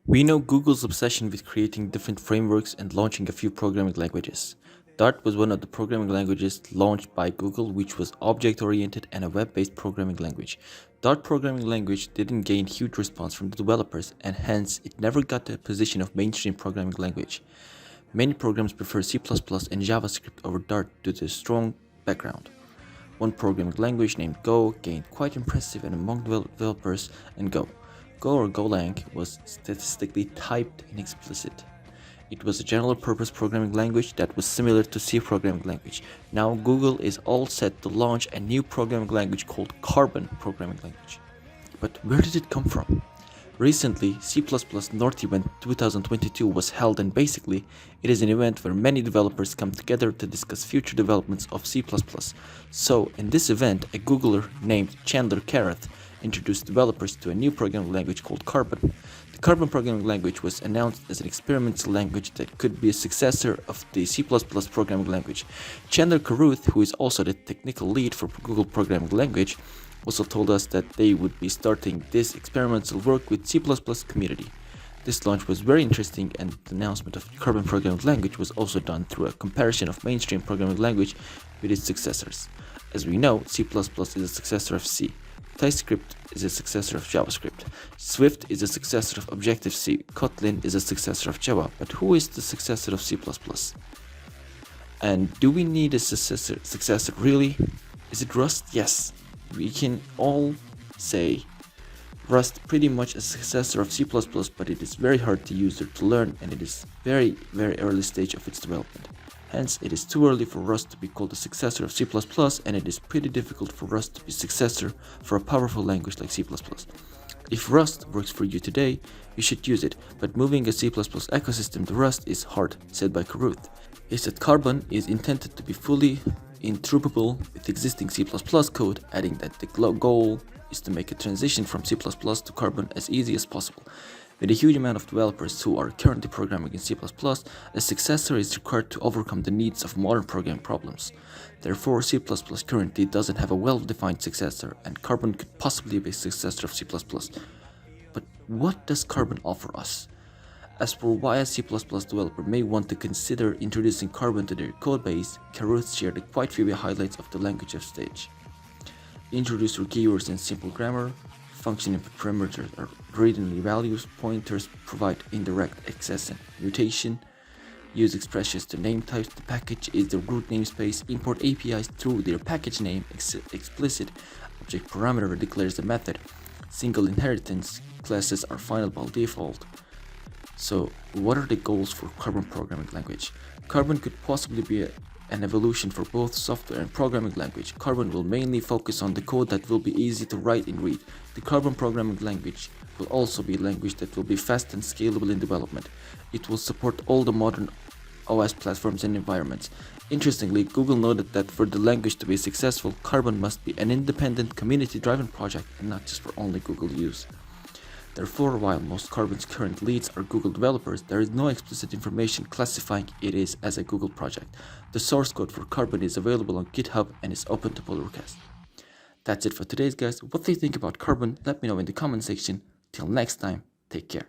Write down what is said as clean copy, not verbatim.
We know Google's obsession with creating different frameworks and launching a few programming languages. Dart was one of the programming languages launched by Google, which was object oriented and a web based programming language. Dart programming language didn't gain huge response from the developers, and hence it never got the position of mainstream programming language. Many programs prefer C++ and JavaScript over Dart due to strong background. One programming language named Go gained quite impressive and among developers, and Go or Golang was statistically typed and explicit. It was a general purpose programming language that was similar to C programming language. Now Google is all set to launch a new programming language called Carbon programming language. But where did it come from? Recently, C++ North Event 2022 was held, and basically, it is an event where many developers come together to discuss future developments of C++. So, in this event, a Googler named Chandler Carruth introduced developers to a new programming language called Carbon. The Carbon programming language was announced as an experimental language that could be a successor of the C++ programming language. Chandler Carruth, who is also the technical lead for Google programming language, also told us that they would be starting this experimental work with C++ community. This launch was very interesting, and the announcement of Carbon programming language was also done through a comparison of mainstream programming language with its successors. As we know, C++ is a successor of C. TypeScript is a successor of JavaScript. Swift is a successor of Objective-C. Kotlin is a successor of Java. But who is the successor of C++? And do we need a successor really? Is it Rust? Yes. We can all say Rust pretty much a successor of C++, but it is very hard to use or to learn, and it is very early stage of its development. Hence, it is too early for Rust to be called a successor of C++, and it is pretty difficult for Rust to be successor for a powerful language like C++. If Rust works for you today, you should use it, but moving a C++ ecosystem to Rust is hard, said by Carruth. He said Carbon is intended to be fully interoperable with existing C++ code, adding that the goal is to make a transition from C++ to Carbon as easy as possible. With a huge amount of developers who are currently programming in C++, a successor is required to overcome the needs of modern programming problems. Therefore, C++ currently doesn't have a well-defined successor, and Carbon could possibly be a successor of C++. But what does Carbon offer us? As for why a C++ developer may want to consider introducing Carbon to their codebase, Carruth shared quite few highlights of the language of stage. Introduce your keywords in simple grammar, function input parameters are read-only values, pointers provide indirect access and mutation, use expressions to name types, the package is the root namespace, import APIs through their package name, explicit object parameter declares the method, single inheritance, classes are final by default. So, what are the goals for Carbon programming language? Carbon could possibly be an evolution for both software and programming language. Carbon will mainly focus on the code that will be easy to write and read. The Carbon programming language will also be a language that will be fast and scalable in development. It will support all the modern OS platforms and environments. Interestingly, Google noted that for the language to be successful, Carbon must be an independent, community-driven project and not just for only Google use. Therefore, while most Carbon's current leads are Google developers, there is no explicit information classifying it is as a Google project. The source code for Carbon is available on GitHub and is open to pull requests. That's it for today's guys. What do you think about Carbon? Let me know in the comment section. Till next time, take care.